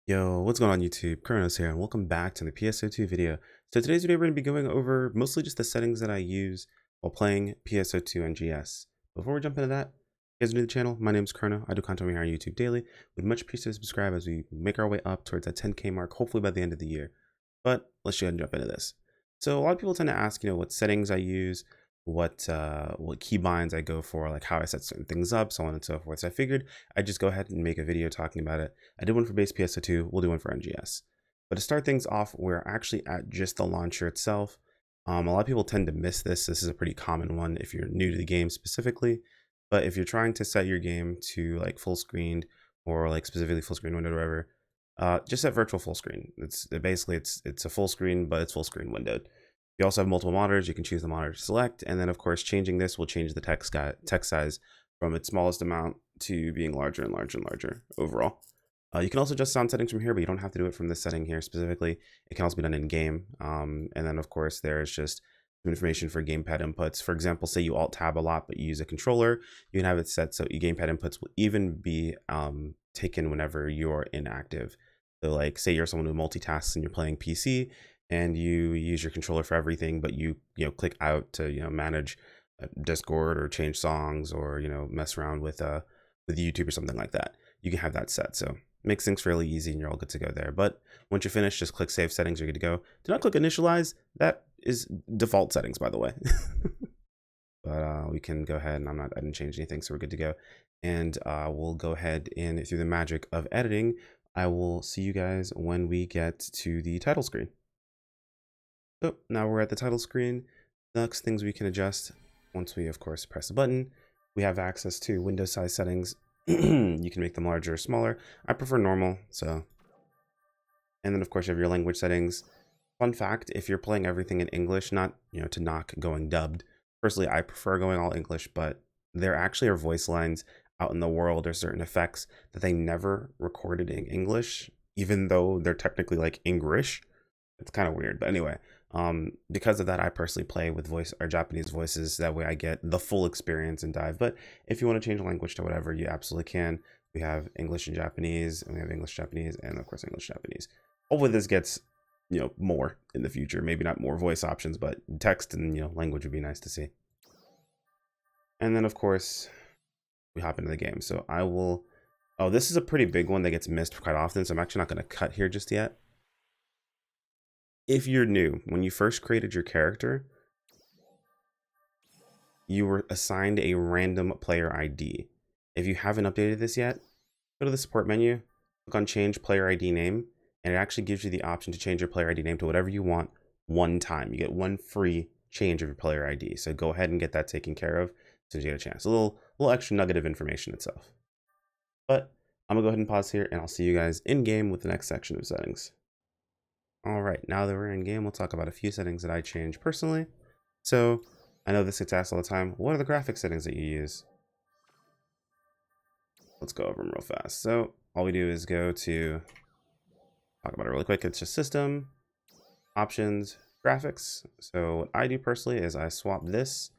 Yo, what's going on YouTube? Kronos here, and welcome back to the PSO2 video. So today's video, we're going to be going over mostly just the settings that I use while playing PSO2 NGS. Before we jump into that, if you guys are new to the channel, my name is Krono. I do content here on YouTube daily. Would much appreciate subscribe as we make our way up towards that 10K mark, hopefully by the end of the year. But let's go ahead and jump into this. So a lot of people tend to ask, what settings I use, what keybinds I go for, like how I set certain things up, so on and so forth. So I figured I'd just go ahead and make a video talking about it. I did one for base PSO2, we'll do one for NGS. But to start things off, we're actually at just the launcher itself. A lot of people tend to miss this. This is a pretty common one if you're new to the game specifically. But if you're trying to set your game to like full screened or like specifically full screen window or whatever, just set virtual full screen. It's a full screen, but it's full screen windowed. You also have multiple monitors. You can choose the monitor to select, and then of course changing this will change the text size from its smallest amount to being larger and larger and larger overall. You can also adjust sound settings from here, but you don't have to do it from this setting here specifically. It can also be done in game. And then of course there's just some information for gamepad inputs. For example, say you alt tab a lot, but you use a controller, you can have it set so your gamepad inputs will even be taken whenever you're inactive. So like say you're someone who multitasks and you're playing PC and you use your controller for everything, but you click out to manage Discord or change songs or mess around with YouTube or something like that. You can have that set. So it makes things fairly easy and you're all good to go there. But once you're finished, just click save settings, you're good to go. Do not click initialize. That is default settings, by the way. But we can go ahead, and I didn't change anything, so we're good to go. And we'll go ahead and through the magic of editing, I will see you guys when we get to the title screen. So now we're at the title screen. The next things we can adjust once we of course press the button, we have access to window size settings. You can make them larger or smaller. I prefer normal, so. And then of course you have your language settings. Fun fact, if you're playing everything in English, not to knock going dubbed. Personally, I prefer going all English, but there actually are voice lines out in the world or certain effects that they never recorded in English, even though they're technically like English. It's kind of weird, but anyway, because of that, I personally play with voice or Japanese voices. That way I get the full experience and dive. But if you want to change language to whatever, you absolutely can. We have English and Japanese, and we have English, Japanese, and of course English, Japanese. Hopefully this gets, more in the future. Maybe not more voice options, but text and, language would be nice to see. And then of course, we hop into the game. So I will, this is a pretty big one that gets missed quite often. So I'm actually not going to cut here just yet. If you're new, when you first created your character, you were assigned a random player ID. If you haven't updated this yet, go to the support menu, click on change player ID name, and it actually gives you the option to change your player ID name to whatever you want one time. You get one free change of your player ID. So go ahead and get that taken care of as soon as you get a chance. A little extra nugget of information itself. But I'm gonna go ahead and pause here, and I'll see you guys in game with the next section of settings. All right, now that we're in game, we'll talk about a few settings that I change personally. So I know this gets asked all the time. What are the graphic settings that you use? Let's go over them real fast. So all we do is go to, talk about it really quick. It's just system, options, graphics. So what I do personally is I swap this.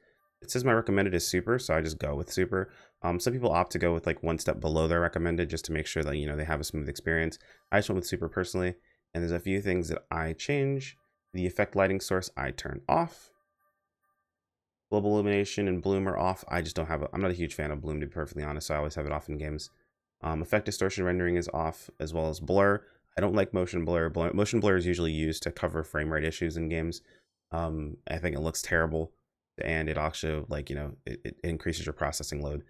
It says my recommended is super, so I just go with super. Some people opt to go with like one step below their recommended just to make sure that, they have a smooth experience. I just went with super personally. And there's a few things that I change. The effect lighting source I turn off. Global illumination and bloom are off. I just don't have I'm not a huge fan of bloom, to be perfectly honest, so I always have it off in games. Effect distortion rendering is off, as well as blur. I don't like motion blur. Motion blur is usually used to cover frame rate issues in games. I think it looks terrible, and it also it increases your processing load.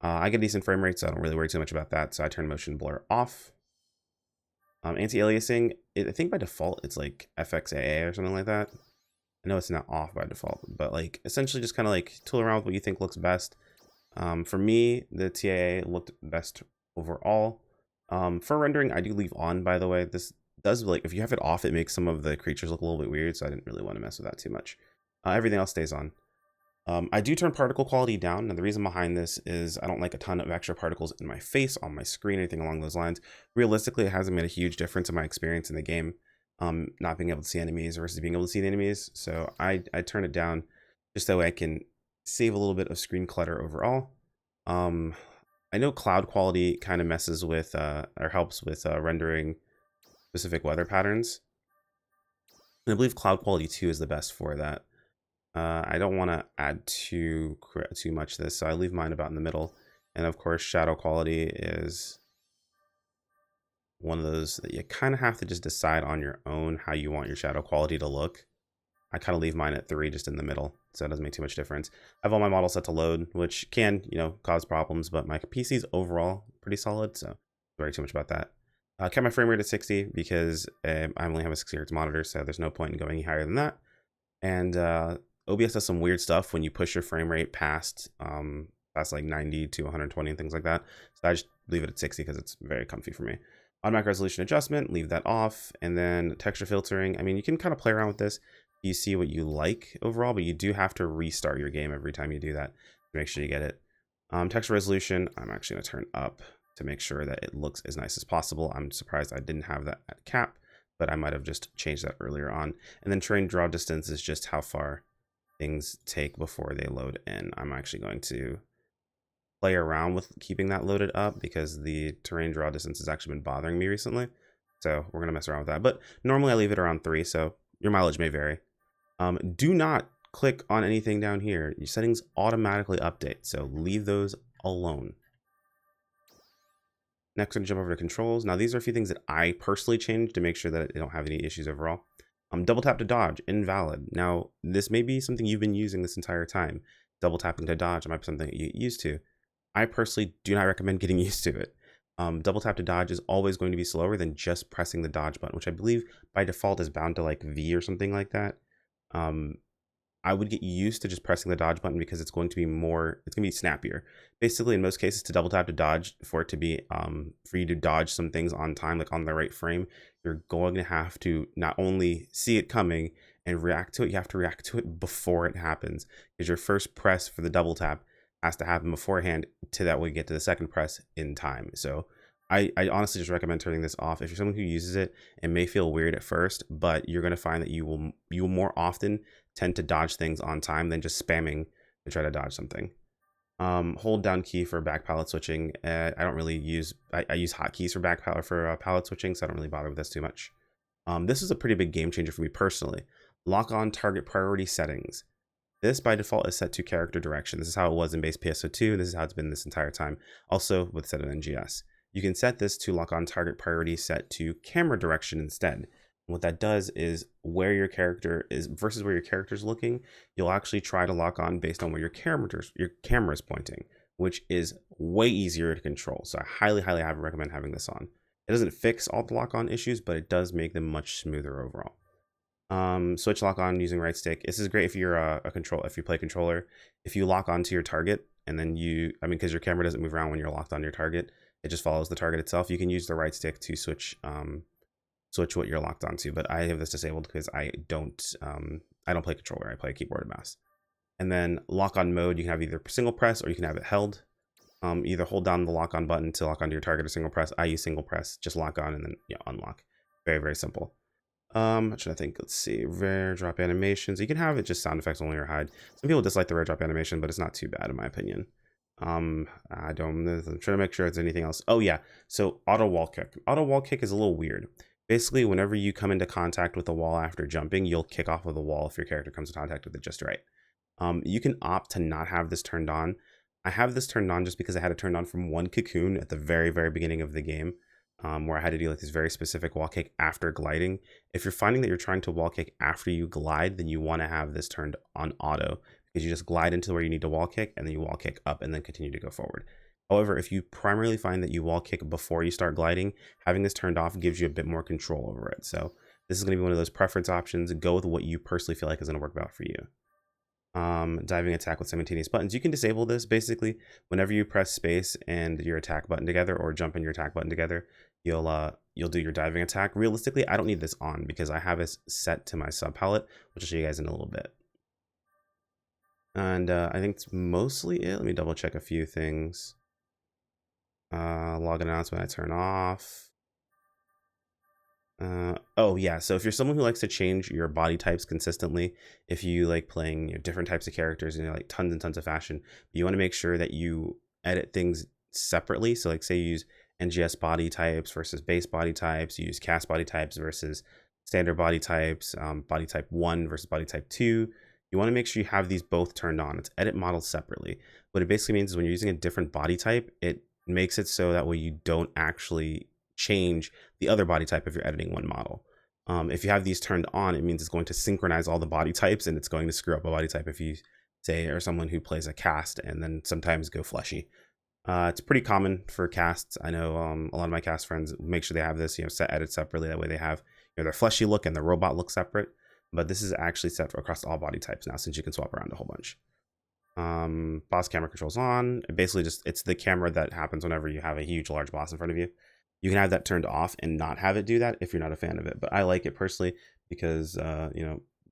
I get decent frame rates, so I don't really worry too much about that, so I turn motion blur off. Anti-Aliasing, I think by default it's like FXAA or something like that. I know it's not off by default, but like essentially just kind of like tool around with what you think looks best. For me, the TAA looked best overall. For rendering, I do leave on, by the way. This does, like, if you have it off, it makes some of the creatures look a little bit weird, so I didn't really want to mess with that too much. Everything else stays on. I do turn particle quality down, and the reason behind this is I don't like a ton of extra particles in my face, on my screen, anything along those lines. Realistically, it hasn't made a huge difference in my experience in the game, not being able to see enemies versus being able to see the enemies. So I turn it down just that way I can save a little bit of screen clutter overall. I know cloud quality kind of messes with or helps with rendering specific weather patterns. And I believe cloud quality 2 is the best for that. I don't want to add too much to this, so I leave mine about in the middle. And of course, shadow quality is one of those that you kind of have to just decide on your own how you want your shadow quality to look. I kind of leave mine at 3 just in the middle, so it doesn't make too much difference. I have all my models set to load, which can, cause problems, but my PC's overall pretty solid, so don't worry too much about that. I kept my frame rate at 60 because I only have a 60 Hz monitor, so there's no point in going any higher than that. And OBS does some weird stuff when you push your frame rate past like 90 to 120 and things like that. So I just leave it at 60 because it's very comfy for me. Automatic resolution adjustment, leave that off. And then texture filtering. I mean, you can kind of play around with this. You see what you like overall, but you do have to restart your game every time you do that to make sure you get it. Texture resolution, I'm actually going to turn up to make sure that it looks as nice as possible. I'm surprised I didn't have that at cap, but I might have just changed that earlier on. And then terrain draw distance is just how far things take before they load in. I'm actually going to play around with keeping that loaded up because the terrain draw distance has actually been bothering me recently. So we're going to mess around with that. But normally I leave it around 3, so your mileage may vary. Do not click on anything down here. Your settings automatically update, so leave those alone. Next, I'm going to jump over to controls. Now, these are a few things that I personally changed to make sure that I don't have any issues overall. Double tap to dodge, invalid. Now, this may be something you've been using this entire time. Double tapping to dodge might be something that you get used to. I personally do not recommend getting used to it. Double tap to dodge is always going to be slower than just pressing the dodge button, which I believe by default is bound to like V or something like that. I would get used to just pressing the dodge button because it's going to be snappier. Basically, in most cases, to double tap to dodge, for it to be, for you to dodge some things on time, like on the right frame, you're going to have to not only see it coming and react to it, you have to react to it before it happens. Because your first press for the double tap has to happen beforehand to that way you get to the second press in time. So I honestly just recommend turning this off. If you're someone who uses it, it may feel weird at first, but you're going to find that you will more often tend to dodge things on time than just spamming to try to dodge something. Hold down key for back palette switching. I don't really use, I use hotkeys for back palette palette switching, so I don't really bother with this too much. This is a pretty big game changer for me personally. Lock on target priority settings. This by default is set to character direction. This is how it was in base PSO2, and this is how it's been this entire time. Also with set of NGS. You can set this to lock on target priority set to camera direction instead. And what that does is where your character is versus where your character is looking, you'll actually try to lock on based on where your camera is pointing, which is way easier to control. So I highly recommend having this on. It doesn't fix all the lock on issues, but it does make them much smoother overall. Switch lock on using right stick. This is great if you're if you play controller. If you lock onto your target and then because your camera doesn't move around when you're locked on your target, it just follows the target itself. You can use the right stick to switch what you're locked onto, but I have this disabled because I don't play controller. I play keyboard and mouse. And then lock on mode, you can have either single press or you can have it held. Either hold down the lock on button to lock onto your target or single press. I use single press, just lock on and then unlock. Very simple. I'm trying to think. Let's see. Rare drop animations. You can have it just sound effects only or hide. Some people dislike the rare drop animation, but it's not too bad in my opinion. I'm trying to make sure there's anything else. Oh yeah. So auto wall kick. Auto wall kick is a little weird. Basically, whenever you come into contact with the wall after jumping, you'll kick off of the wall if your character comes in contact with it just right. You can opt to not have this turned on. I have this turned on just because I had it turned on from one cocoon at the very beginning of the game. Where I had to do like this very specific wall kick after gliding. If you're finding that you're trying to wall kick after you glide, then you want to have this turned on auto because you just glide into where you need to wall kick and then you wall kick up and then continue to go forward. However, if you primarily find that you wall kick before you start gliding, having this turned off gives you a bit more control over it. So this is going to be one of those preference options. Go with what you personally feel like is going to work well for you. Diving attack with simultaneous buttons. You can disable this basically whenever you press space and your attack button together or jump and your attack button together. You'll do your diving attack. Realistically, I don't need this on because I have it set to my sub palette, which I'll show you guys in a little bit. And I think it's mostly it. Let me double check a few things. Login announcement I turn off. Oh yeah, so if you're someone who likes to change your body types consistently, if you like playing different types of characters in like tons and tons of fashion, you want to make sure that you edit things separately. So like say you use NGS body types versus base body types. You use cast body types versus standard body types, body type 1 versus body type 2. You want to make sure you have these both turned on. It's edit models separately. What it basically means is when you're using a different body type, it makes it so that way you don't actually change the other body type if you're editing one model. If you have these turned on, it means it's going to synchronize all the body types, and it's going to screw up a body type if you say are someone who plays a cast and then sometimes go fleshy. It's pretty common for casts. I know a lot of my cast friends make sure they have this, set edit separately. That way they have their fleshy look and their robot look separate. But this is actually set across all body types now, since you can swap around a whole bunch. Boss camera controls on. Basically it's the camera that happens whenever you have a huge large boss in front of you. You can have that turned off and not have it do that if you're not a fan of it. But I like it personally because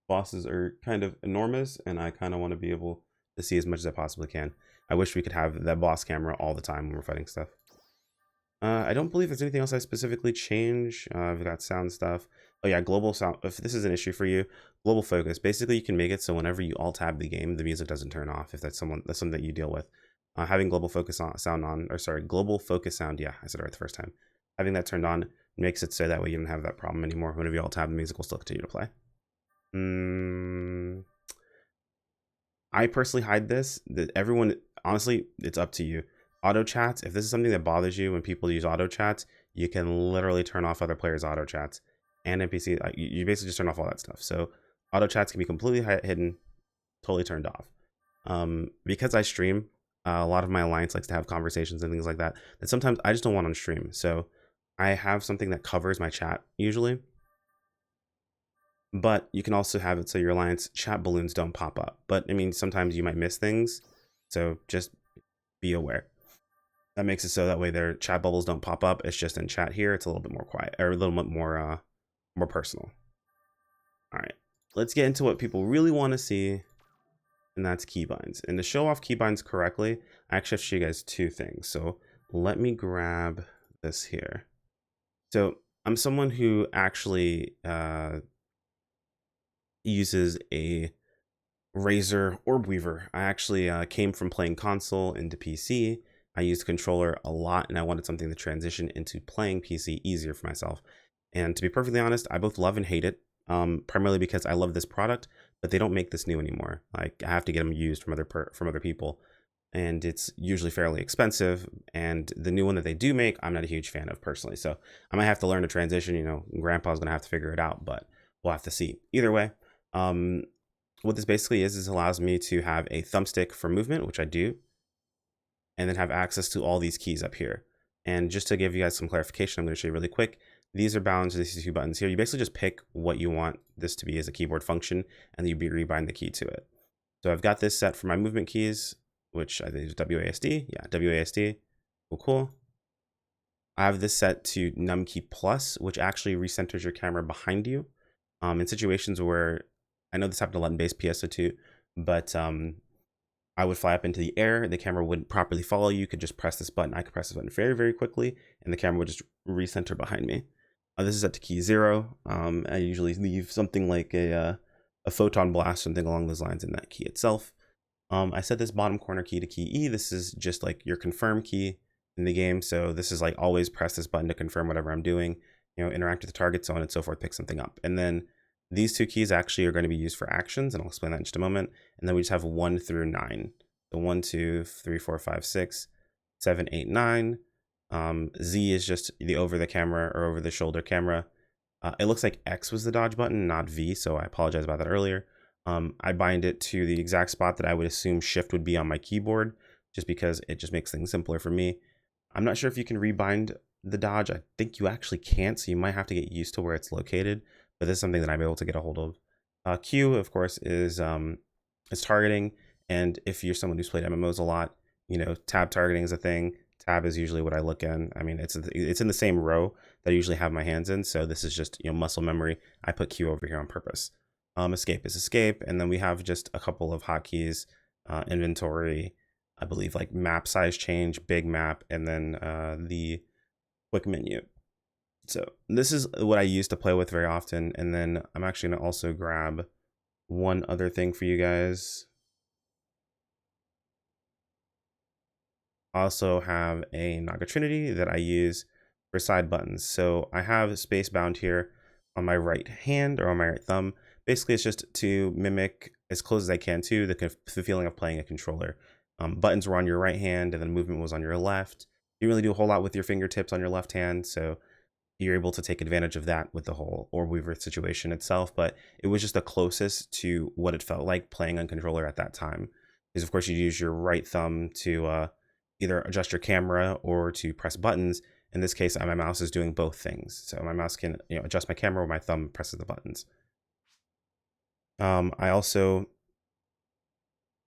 bosses are kind of enormous, and I kind of want to be able to see as much as I possibly can. I wish we could have that boss camera all the time when we're fighting stuff. I don't believe there's anything else I specifically change. I've got sound stuff. Oh yeah, global sound. If this is an issue for you, global focus. Basically, you can make it so whenever you alt tab the game, the music doesn't turn off. If that's something that you deal with, having global focus sound on, or sorry, global focus sound. Yeah, I said it right the first time. Having that turned on makes it so that way you don't have that problem anymore. Whenever you alt tab, the music will still continue to play. I personally hide this. Everyone, honestly, it's up to you. Auto chats, if this is something that bothers you when people use auto chats, you can literally turn off other players' auto chats and NPC. You basically just turn off all that stuff. So auto chats can be completely hidden, totally turned off. Because I stream, a lot of my alliance likes to have conversations and things like that sometimes I just don't want on stream. So I have something that covers my chat usually. But you can also have it so your alliance chat balloons don't pop up. But I mean, sometimes you might miss things, so just be aware. That makes it so that way their chat bubbles don't pop up. It's just in chat here. It's a little bit more quiet, or a little bit more personal. All right, let's get into what people really want to see, and that's keybinds. And to show off keybinds correctly, I actually have to show you guys two things. So let me grab this here. So I'm someone who actually uses a Razer Orb Weaver. I actually came from playing console into PC. I used controller a lot, and I wanted something to transition into playing PC easier for myself. And to be perfectly honest, I both love and hate it, primarily because I love this product, but they don't make this new anymore. Like, I have to get them used from other people, and it's usually fairly expensive. And the new one that they do make, I'm not a huge fan of personally. So I might have to learn to transition. Grandpa's gonna have to figure it out, but we'll have to see. Either way, what this basically is allows me to have a thumbstick for movement, which I do, and then have access to all these keys up here. And just to give you guys some clarification, I'm going to show you really quick. These are bound to these two buttons here. You basically just pick what you want this to be as a keyboard function, and you rebind the key to it. So I've got this set for my movement keys, which I think is WASD. Yeah, WASD. Cool. I have this set to num key plus, which actually recenters your camera behind you. In situations where, I know this happened a lot in base PSO2, but I would fly up into the air, the camera wouldn't properly follow you. You could just press this button. I could press this button very, very quickly, and the camera would just recenter behind me. This is set to key 0. I usually leave something like a photon blast, something along those lines in that key itself. I set this bottom corner key to key E. This is just like your confirm key in the game. So this is like always press this button to confirm whatever I'm doing, interact with the target, so on and so forth, pick something up. And then these two keys actually are going to be used for actions, and I'll explain that in just a moment. And then we just have 1 through 9. So 1, 2, 3, 4, 5, 6, 7, 8, 9. Z is just the over the camera or over the shoulder camera. It looks like X was the dodge button, not V, so I apologize about that earlier. I bind it to the exact spot that I would assume shift would be on my keyboard, just because it just makes things simpler for me. I'm not sure if you can rebind the dodge. I think you actually can't, so you might have to get used to where it's located, but this is something that I'm able to get a hold of. Q, of course, is targeting, and if you're someone who's played MMOs a lot, tab targeting is a thing. Tab is usually what I look in. I mean, it's in the same row that I usually have my hands in, so this is just muscle memory. I put Q over here on purpose. Escape is escape, and then we have just a couple of hotkeys, inventory, I believe, like map size change, big map, and then the quick menu. So this is what I use to play with very often. And then I'm actually going to also grab one other thing for you guys. I also have a Naga Trinity that I use for side buttons. So I have space bound here on my right hand or on my right thumb. Basically, it's just to mimic as close as I can to the feeling of playing a controller. Buttons were on your right hand and then movement was on your left. You really do a whole lot with your fingertips on your left hand, so you're able to take advantage of that with the whole orb weaver situation itself. But it was just the closest to what it felt like playing on controller at that time. Because of course you use your right thumb to either adjust your camera or to press buttons. In this case, my mouse is doing both things. So my mouse can adjust my camera or my thumb presses the buttons. I also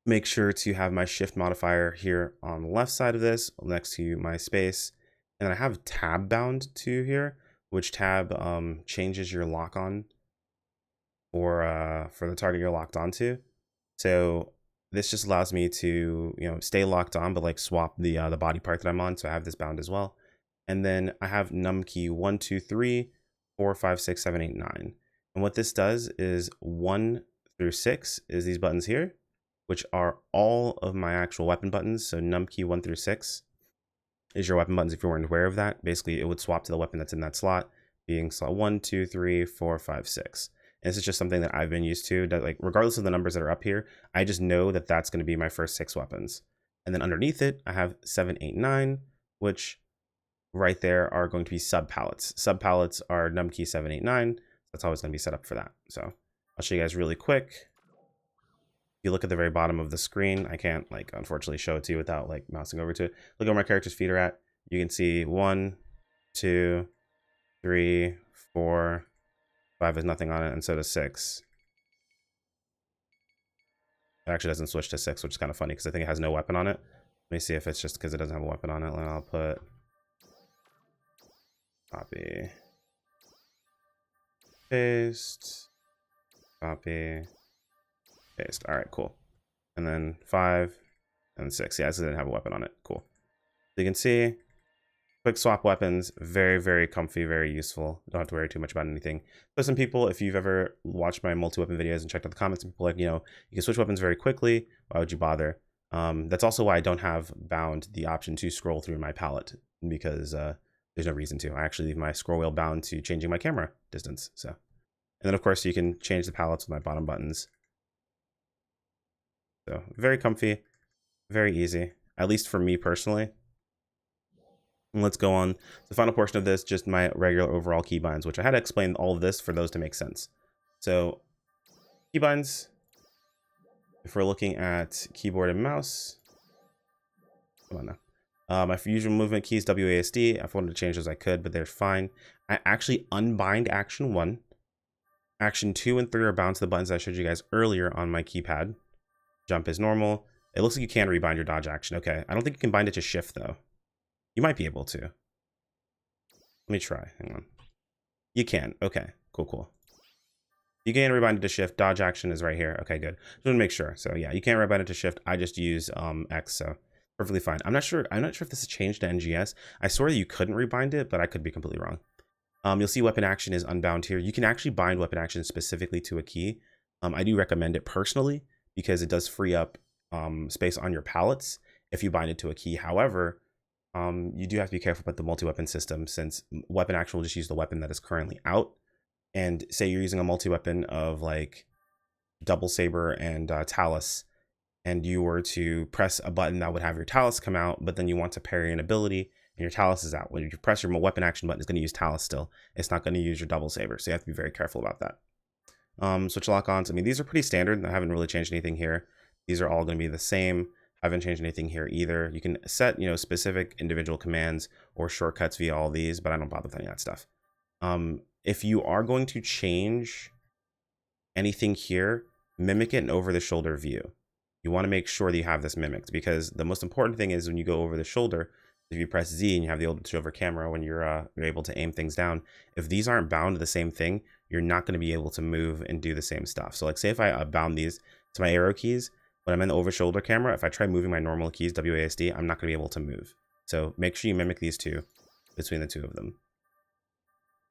make sure to have my shift modifier here on the left side of this next to my space. And then I have tab bound to here, which tab changes your lock on for the target you're locked onto. So this just allows me to stay locked on, but like swap the body part that I'm on. So I have this bound as well. And then I have num key 1, 2, 3, 4, 5, 6, 7, 8, 9. And what this does is 1 through 6 is these buttons here, which are all of my actual weapon buttons. So num key 1 through 6 is your weapon buttons if you weren't aware of that. Basically, it would swap to the weapon that's in that slot, being slot 1, 2, 3, 4, 5, 6. And this is just something that I've been used to, that like regardless of the numbers that are up here, I just know that that's going to be my first 6 weapons. And then underneath it, I have 7, 8, 9, which right there are going to be sub palettes. Sub palettes are num key 7, 8, 9. That's always going to be set up for that. So I'll show you guys really quick. If you look at the very bottom of the screen, I can't unfortunately show it to you without mousing over to it. Look at where my character's feet are at. You can see 1, 2, 3, 4, 5 has nothing on it, and so does 6. It actually doesn't switch to 6, which is kind of funny because I think it has no weapon on it. Let me see if it's just because it doesn't have a weapon on it. And I'll put copy, paste, copy, paste. All right, cool. And then 5 and 6. Yeah, this didn't have a weapon on it. Cool. So you can see quick swap weapons, very, very comfy, very useful. Don't have to worry too much about anything. So some people, if you've ever watched my multi-weapon videos and checked out the comments, people like, you can switch weapons very quickly. Why would you bother? That's also why I don't have bound the option to scroll through my palette, because there's no reason to. I actually leave my scroll wheel bound to changing my camera distance. So, and then of course you can change the palettes with my bottom buttons. So very comfy, very easy, at least for me personally. And let's go on to the final portion of this, just my regular overall keybinds, which I had to explain all of this for those to make sense. So keybinds, if we're looking at keyboard and mouse, come on now. My usual movement keys, WASD. If I wanted to change those, I could, but they're fine. I actually unbind action 1. Action 2 and 3 are bound to the buttons I showed you guys earlier on my keypad. Jump is normal. It looks like you can rebind your dodge action. Okay, I don't think you can bind it to shift though. You might be able to. Let me try. Hang on. You can. Okay, cool. You can rebind it to shift. Dodge action is right here. Okay, good. Just want to make sure. So yeah, you can't rebind it to shift. I just use X, so perfectly fine. I'm not sure if this has changed to NGS. I swore that you couldn't rebind it, but I could be completely wrong. You'll see weapon action is unbound here. You can actually bind weapon action specifically to a key. I do recommend it personally because it does free up space on your palettes if you bind it to a key. However, you do have to be careful with the multi-weapon system, since weapon action will just use the weapon that is currently out. And say you're using a multi-weapon of like double saber and talus, and you were to press a button that would have your talus come out, but then you want to parry an ability and your talus is out. When you press your weapon action button, it's going to use talus still. It's not going to use your double saber, so you have to be very careful about that. Switch lock-ons. I mean, these are pretty standard. I haven't really changed anything here. These are all going to be the same. I haven't changed anything here either. You can set, specific individual commands or shortcuts via all these, but I don't bother with any of that stuff. If you are going to change anything here, mimic it in over-the-shoulder view. You want to make sure that you have this mimicked, because the most important thing is when you go over the shoulder, if you press Z and you have the over camera when you're able to aim things down, if these aren't bound to the same thing, you're not going to be able to move and do the same stuff. So like say if I bound these to my arrow keys, when I'm in the over shoulder camera, if I try moving my normal keys, WASD, I'm not going to be able to move. So make sure you mimic these two between the two of them.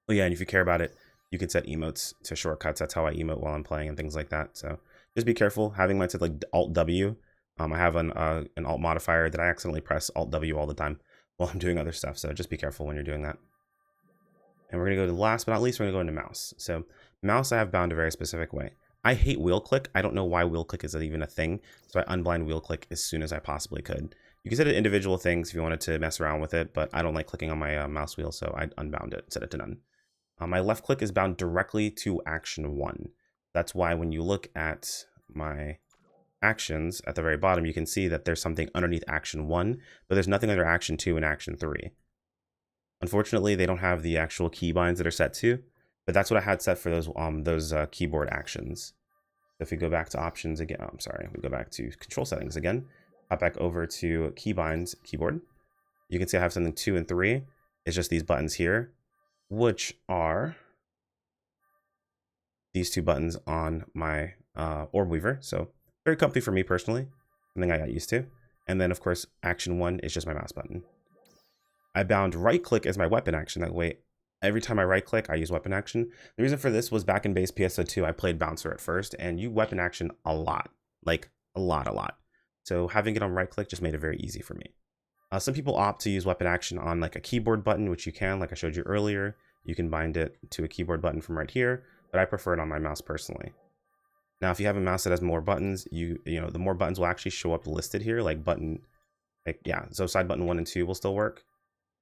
Oh yeah, and if you care about it, you can set emotes to shortcuts. That's how I emote while I'm playing and things like that. So just be careful. Having mine set like Alt W I have an Alt modifier that I accidentally press Alt W all the time while I'm doing other stuff, so just be careful when you're doing that. And we're going to go to last but not least, we're going to go into mouse. So mouse I have bound a very specific way. I hate wheel click. I don't know why wheel click is even a thing, so I unblind wheel click as soon as I possibly could. You can set it individual things if you wanted to mess around with it, but I don't like clicking on my mouse wheel, so I unbound it, set it to none. My left click is bound directly to action 1. That's why when you look at my actions at the very bottom, you can see that there's something underneath action 1, but there's nothing under action 2 and action 3. Unfortunately, they don't have the actual keybinds that are set to, but that's what I had set for those keyboard actions. So if we go back to options again, I'm sorry, we go back to control settings again, hop back over to keybinds keyboard. You can see I have something 2 and 3. It's just these buttons here, which are these 2 buttons on my orb weaver. So very comfy for me personally, something I got used to. And then of course, action 1 is just my mouse button. I bound right click as my weapon action. That way, every time I right click, I use weapon action. The reason for this was back in base PSO2, I played bouncer at first, and you weapon action a lot, like a lot. So having it on right click just made it very easy for me. Some people opt to use weapon action on like a keyboard button, which you can, like I showed you earlier. You can bind it to a keyboard button from right here, but I prefer it on my mouse personally. Now, if you have a mouse that has more buttons, you know, the more buttons will actually show up listed here, like so side button 1 and 2 will still work.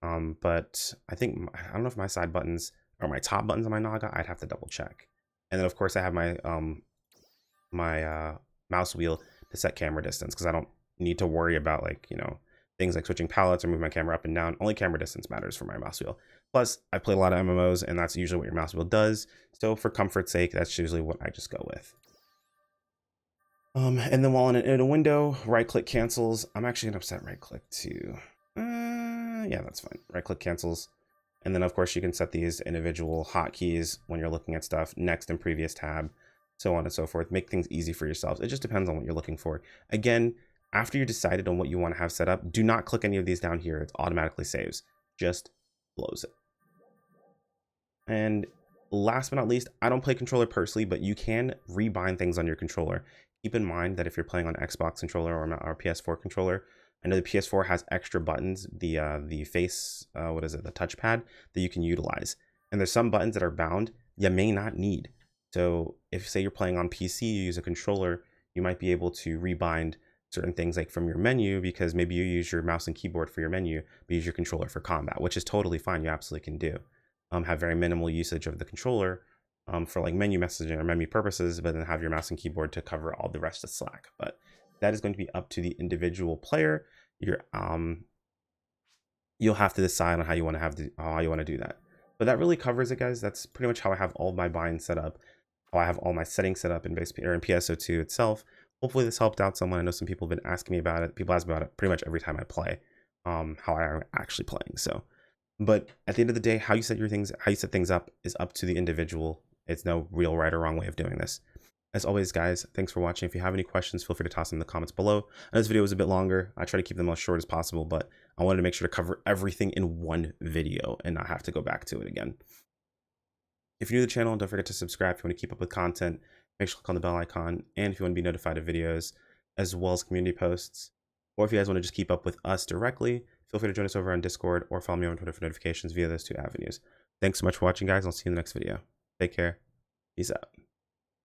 But I don't know if my side buttons are my top buttons on my Naga. I'd have to double check. And then of course I have my mouse wheel to set camera distance, because I don't need to worry about things like switching palettes or moving my camera up and down. Only camera distance matters for my mouse wheel. Plus, I play a lot of MMOs, and that's usually what your mouse wheel does. So for comfort's sake, that's usually what I just go with. And then while in a window, right click cancels. I'm actually gonna set right click to yeah, that's fine. Right click cancels. And then of course you can set these individual hotkeys when you're looking at stuff, next and previous tab, so on and so forth. Make things easy for yourselves. It just depends on what you're looking for. Again, after you decided on what you want to have set up, do not click any of these down here. It automatically saves. Just close it. And last but not least, I don't play controller personally, but you can rebind things on your controller. Keep in mind that if you're playing on Xbox controller or PS4 controller, I know the PS4 has extra buttons, the face, the touchpad that you can utilize. And there's some buttons that are bound you may not need. So if say you're playing on PC, you use a controller, you might be able to rebind certain things like from your menu, because maybe you use your mouse and keyboard for your menu, but use your controller for combat, which is totally fine. You absolutely can do. Have very minimal usage of the controller for like menu messaging or menu purposes, but then have your mouse and keyboard to cover all the rest of Slack. But that is going to be up to the individual player. You'll have to decide on how you want to do that. But that really covers it, guys. That's pretty much how I have all my binds set up, how I have all my settings set up in PSO2 itself. Hopefully this helped out someone. I know some people have been asking me about it. People ask about it pretty much every time I play, how I'm actually playing. So, but at the end of the day, how you set things up is up to the individual. It's no real right or wrong way of doing this. As always, guys, thanks for watching. If you have any questions, feel free to toss them in the comments below. I know this video was a bit longer. I try to keep them as short as possible, but I wanted to make sure to cover everything in one video and not have to go back to it again. If you're new to the channel, don't forget to subscribe if you want to keep up with content. Make sure to click on the bell icon. And if you want to be notified of videos, as well as community posts, or if you guys want to just keep up with us directly, feel free to join us over on Discord or follow me on Twitter for notifications via those 2 avenues. Thanks so much for watching, guys. I'll see you in the next video. Take care. Peace out.